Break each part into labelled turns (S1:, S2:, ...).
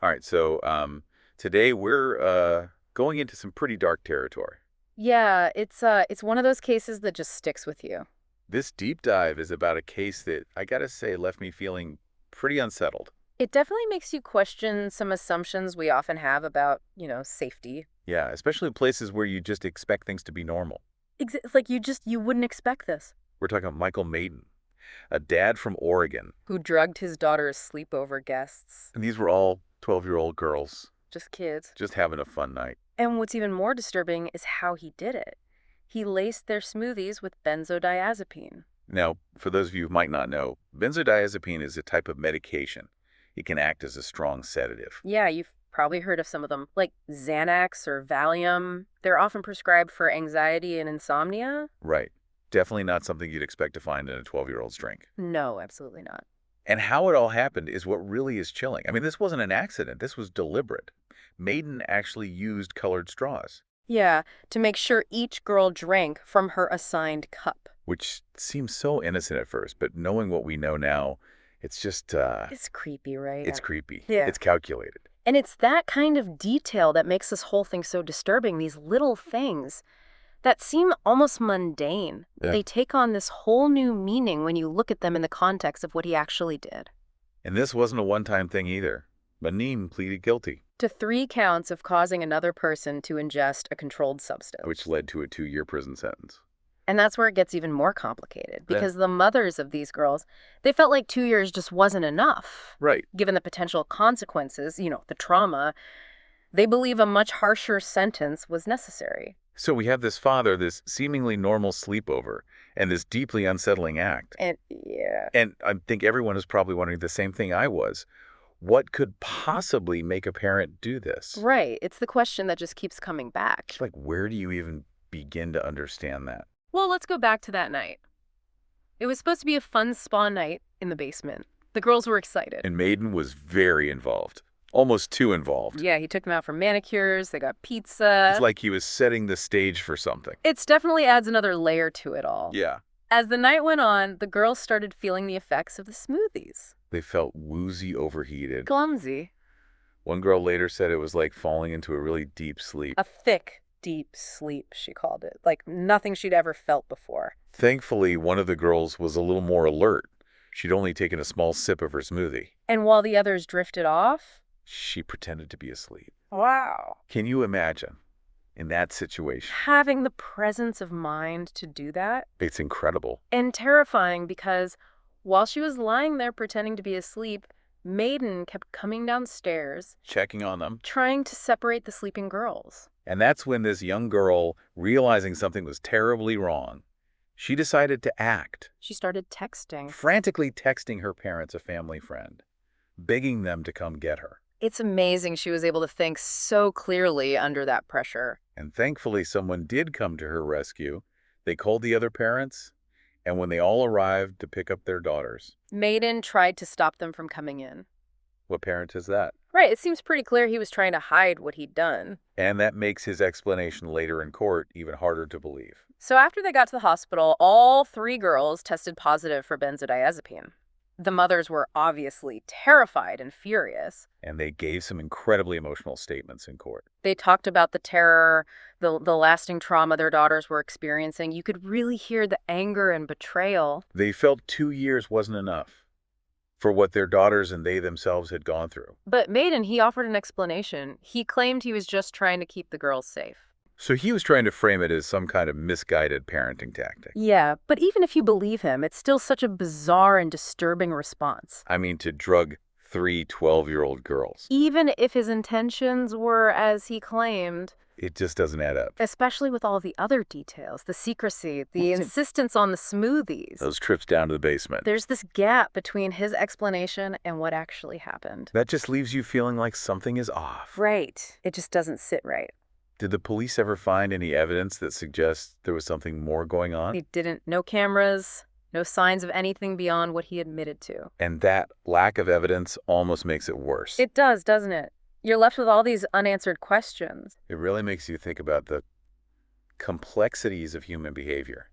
S1: All right, so today we're going into some pretty dark territory.
S2: Yeah, it's one of those cases that just sticks with you.
S1: This deep dive is about a case that, I gotta say, left me feeling pretty unsettled.
S2: It definitely makes you question some assumptions we often have about, safety.
S1: Yeah, especially in places where you just expect things to be normal.
S2: It's like you wouldn't expect this.
S1: We're talking about Michael Meyden, a dad from Oregon.
S2: Who drugged his daughter's sleepover guests.
S1: And these were all 12-year-old girls
S2: Just kids.
S1: just having a fun night.
S2: And what's even more disturbing is how he did it. He laced their smoothies with benzodiazepine.
S1: Now, for those of you who might not know, benzodiazepine is a type of medication. It can act as a strong sedative.
S2: Yeah, you've probably heard of some of them, like Xanax or Valium. They're often prescribed for anxiety and insomnia.
S1: Right. Definitely not something you'd expect to find in a 12-year-old's drink.
S2: No, absolutely not.
S1: And how it all happened is what really is chilling. I mean, this wasn't an accident. This was deliberate. Maiden actually used colored straws,
S2: Yeah, to make sure each girl drank from her assigned cup.
S1: which seems so innocent at first, but knowing what we know now, it's just,
S2: It's creepy, right?
S1: it's creepy.
S2: Yeah.
S1: It's calculated.
S2: And it's that kind of detail that makes this whole thing so disturbing, these little things that seem almost mundane.
S1: Yeah.
S2: They take on this whole new meaning when you look at them in the context of what he actually did.
S1: And this wasn't a one-time thing either. Manin pleaded guilty,
S2: To 3 counts of causing another person to ingest a controlled substance.
S1: which led to a 2-year prison sentence.
S2: And that's where it gets even more complicated,
S1: Yeah.
S2: because the mothers of these girls, they felt like 2 years just wasn't enough.
S1: Right.
S2: Given the potential consequences, the trauma, they believe a much harsher sentence was necessary.
S1: So we have this father, this seemingly normal sleepover, and this deeply unsettling act.
S2: And yeah.
S1: And I think everyone is probably wondering the same thing I was. What could possibly make a parent do this?
S2: Right. It's the question that just keeps coming back.
S1: Like, where do you even begin to understand that?
S2: Well, let's go back to that night. It was supposed to be a fun spa night in the basement. The girls were excited.
S1: And Maiden was very involved, almost too involved.
S2: Yeah, he took them out for manicures, they got pizza.
S1: It's like he was setting the stage for something.
S2: It definitely adds another layer to it all.
S1: Yeah.
S2: As the night went on, the girls started feeling the effects of the smoothies.
S1: They felt woozy, overheated.
S2: Clumsy.
S1: One girl later said it was like falling into a really deep sleep.
S2: A thick, deep sleep, she called it. Like nothing she'd ever felt before.
S1: Thankfully, one of the girls was a little more alert. She'd only taken a small sip of her smoothie.
S2: And while the others drifted off...
S1: She pretended to be asleep.
S2: Wow.
S1: Can you imagine, in that situation?
S2: Having the presence of mind to do that?
S1: It's incredible.
S2: And terrifying because while she was lying there pretending to be asleep, Meyden kept coming downstairs,
S1: Checking on them.
S2: trying to separate the sleeping girls.
S1: And that's when this young girl, realizing something was terribly wrong, she decided to act,
S2: She started texting.
S1: frantically texting her parents, a family friend, begging them to come get her.
S2: It's amazing she was able to think so clearly under that pressure.
S1: And thankfully, someone did come to her rescue. They called the other parents, and when they all arrived to pick up their daughters,
S2: Meyden tried to stop them from coming in.
S1: what parent is that?
S2: Right, it seems pretty clear he was trying to hide what he'd done.
S1: And that makes his explanation later in court even harder to believe.
S2: So after they got to the hospital, all 3 girls tested positive for benzodiazepine. The mothers were obviously terrified and furious.
S1: And they gave some incredibly emotional statements in court.
S2: They talked about the terror, the lasting trauma their daughters were experiencing. You could really hear the anger and betrayal.
S1: They felt 2 years wasn't enough for what their daughters and they themselves had gone through.
S2: But Meyden, he offered an explanation. He claimed he was just trying to keep the girls safe.
S1: So he was trying to frame it as some kind of misguided parenting tactic.
S2: Yeah, but even if you believe him, it's still such a bizarre and disturbing response.
S1: I mean, to drug 3 12-year-old girls.
S2: Even if his intentions were as he claimed,
S1: It just doesn't add up.
S2: especially with all the other details, the secrecy, the insistence on the smoothies.
S1: Those trips down to the basement.
S2: There's this gap between his explanation and what actually happened.
S1: That just leaves you feeling like something is off.
S2: Right. It just doesn't sit right.
S1: Did the police ever find any evidence that suggests there was something more going on?
S2: He didn't. No cameras, no signs of anything beyond what he admitted to.
S1: And that lack of evidence almost makes it worse.
S2: It does, doesn't it? You're left with all these unanswered questions.
S1: It really makes you think about the complexities of human behavior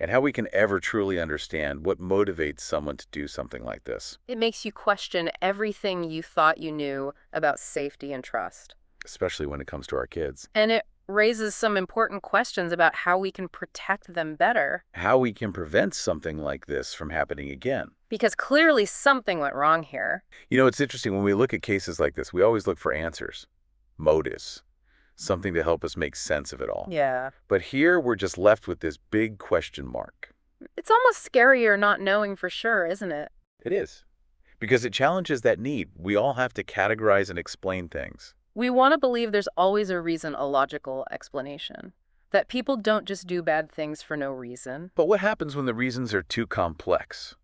S1: and how we can ever truly understand what motivates someone to do something like this,
S2: It makes you question everything you thought you knew about safety and trust.
S1: especially when it comes to our kids.
S2: And it raises some important questions about how we can protect them better.
S1: How we can prevent something like this from happening again.
S2: Because clearly something went wrong here.
S1: You know, it's interesting when we look at cases like this, we always look for answers, motives, something to help us make sense of it all.
S2: Yeah.
S1: But here we're just left with this big question mark.
S2: It's almost scarier not knowing for sure, isn't it?
S1: It is. Because it challenges that need. We all have to categorize and explain things.
S2: We want to believe there's always a reason, a logical explanation. That people don't just do bad things for no reason.
S1: But what happens when the reasons are too complex?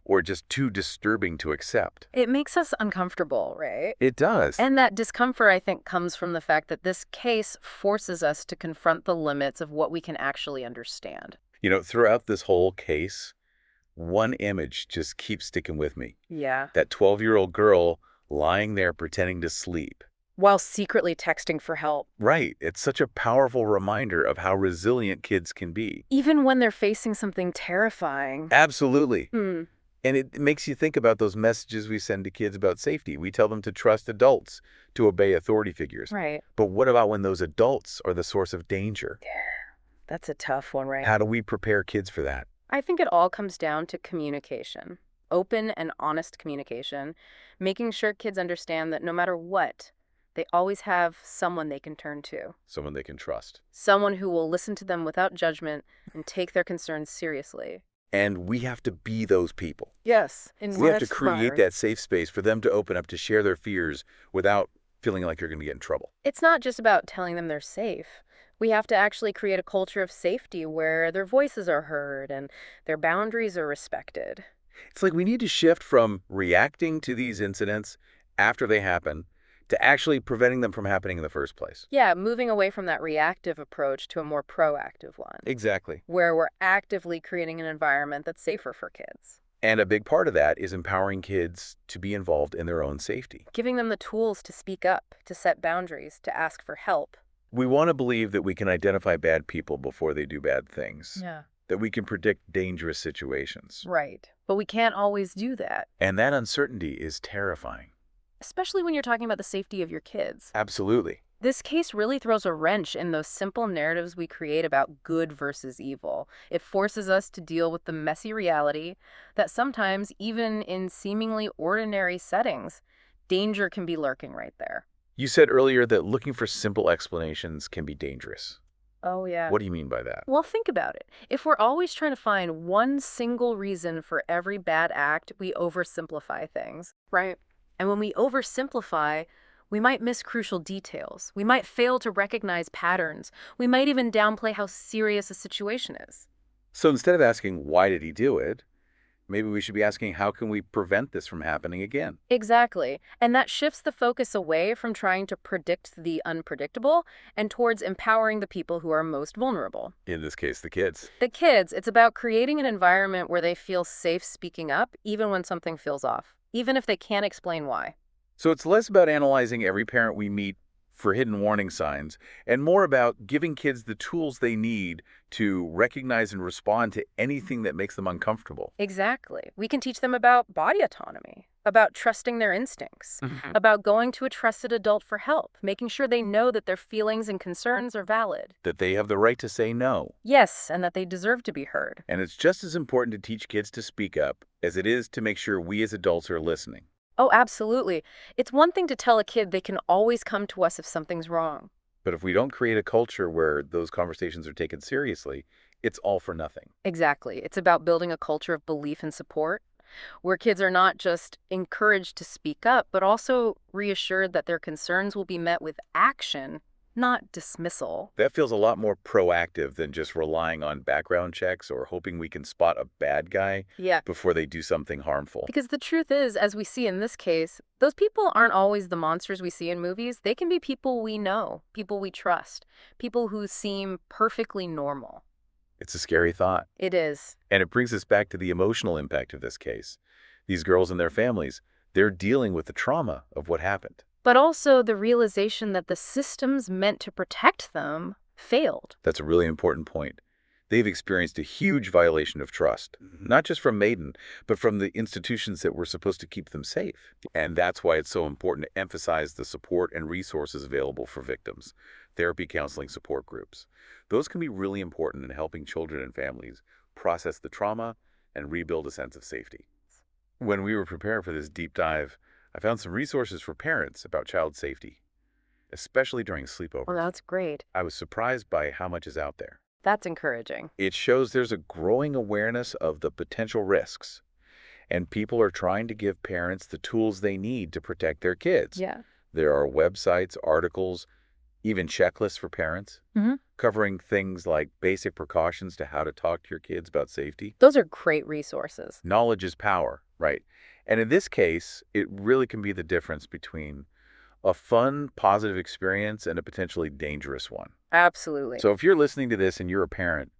S1: Or just too disturbing to accept?
S2: It makes us uncomfortable, right?
S1: It does.
S2: And that discomfort, I think, comes from the fact that this case forces us to confront the limits of what we can actually understand.
S1: You know, throughout this whole case, one image just keeps sticking with me.
S2: Yeah.
S1: That 12-year-old girl lying there pretending to sleep.
S2: While secretly texting for help.
S1: Right. It's such a powerful reminder of how resilient kids can be.
S2: Even when they're facing something terrifying.
S1: Absolutely.
S2: Hmm.
S1: And it makes you think about those messages we send to kids about safety. We tell them to trust adults, to obey authority figures.
S2: Right.
S1: But what about when those adults are the source of danger?
S2: That's a tough one, right?
S1: How do we prepare kids for that?
S2: I think it all comes down to communication. Open and honest communication. Making sure kids understand that no matter what, they always have someone they can turn to.
S1: Someone they can trust.
S2: Someone who will listen to them without judgment and take their concerns seriously.
S1: And we have to be those people.
S2: Yes.
S1: We have to create that safe space for them to open up, to share their fears without feeling like you're going to get in trouble.
S2: It's not just about telling them they're safe. We have to actually create a culture of safety where their voices are heard and their boundaries are respected.
S1: It's like we need to shift from reacting to these incidents after they happen to actually preventing them from happening in the first place.
S2: Yeah, moving away from that reactive approach to a more proactive one.
S1: Exactly.
S2: Where we're actively creating an environment that's safer for kids.
S1: And a big part of that is empowering kids to be involved in their own safety.
S2: Giving them the tools to speak up, to set boundaries, to ask for help.
S1: We want to believe that we can identify bad people before they do bad things.
S2: Yeah.
S1: That we can predict dangerous situations.
S2: Right. But we can't always do that.
S1: And that uncertainty is terrifying.
S2: Especially when you're talking about the safety of your kids.
S1: Absolutely.
S2: This case really throws a wrench in those simple narratives we create about good versus evil. It forces us to deal with the messy reality that sometimes, even in seemingly ordinary settings, danger can be lurking right there.
S1: You said earlier that looking for simple explanations can be dangerous.
S2: Oh, yeah.
S1: What do you mean by that?
S2: Well, think about it. If we're always trying to find one single reason for every bad act, we oversimplify things. Right. And when we oversimplify, we might miss crucial details. We might fail to recognize patterns. We might even downplay how serious a situation is.
S1: So instead of asking, why did he do it? Maybe we should be asking, how can we prevent this from happening again?
S2: Exactly. And that shifts the focus away from trying to predict the unpredictable and towards empowering the people who are most vulnerable.
S1: In this case, the kids.
S2: The kids, it's about creating an environment where they feel safe speaking up, even when something feels off, even if they can't explain why.
S1: So it's less about analyzing every parent we meet for hidden warning signs, and more about giving kids the tools they need to recognize and respond to anything that makes them uncomfortable.
S2: Exactly. We can teach them about body autonomy, about trusting their instincts, about going to a trusted adult for help, making sure they know that their feelings and concerns are valid.
S1: That they have the right to say no.
S2: Yes, and that they deserve to be heard.
S1: And it's just as important to teach kids to speak up as it is to make sure we as adults are listening.
S2: Oh, absolutely. It's one thing to tell a kid they can always come to us if something's wrong.
S1: But if we don't create a culture where those conversations are taken seriously, it's all for nothing.
S2: Exactly. It's about building a culture of belief and support, where kids are not just encouraged to speak up, but also reassured that their concerns will be met with action, not dismissal.
S1: That feels a lot more proactive than just relying on background checks or hoping we can spot a bad guy before they do something harmful.
S2: Because the truth is, as we see in this case, those people aren't always the monsters we see in movies. They can be people we know, people we trust, people who seem perfectly normal.
S1: It's a scary thought.
S2: It is.
S1: And it brings us back to the emotional impact of this case. These girls and their families, they're dealing with the trauma of what happened.
S2: But also the realization that the systems meant to protect them failed.
S1: That's a really important point. they've experienced a huge violation of trust, not just from Meyden, but from the institutions that were supposed to keep them safe. And that's why it's so important to emphasize the support and resources available for victims. Therapy, counseling, support groups. Those can be really important in helping children and families process the trauma and rebuild a sense of safety. When we were preparing for this deep dive, I found some resources for parents about child safety, especially during sleepovers.
S2: Well, that's great.
S1: I was surprised by how much is out there.
S2: That's encouraging.
S1: It shows there's a growing awareness of the potential risks, and people are trying to give parents the tools they need to protect their kids.
S2: Yeah.
S1: There are websites, articles, even checklists for parents,
S2: Mm-hmm.
S1: covering things like basic precautions to how to talk to your kids about safety.
S2: Those are great resources.
S1: Knowledge is power, right? And in this case, it really can be the difference between a fun, positive experience and a potentially dangerous one.
S2: Absolutely.
S1: So if you're listening to this and you're a parent,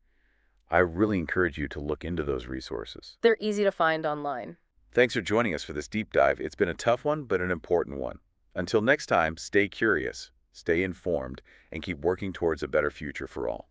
S1: I really encourage you to look into those resources.
S2: They're easy to find online.
S1: Thanks for joining us for this deep dive. It's been a tough one, but an important one. Until next time, stay curious, stay informed, and keep working towards a better future for all.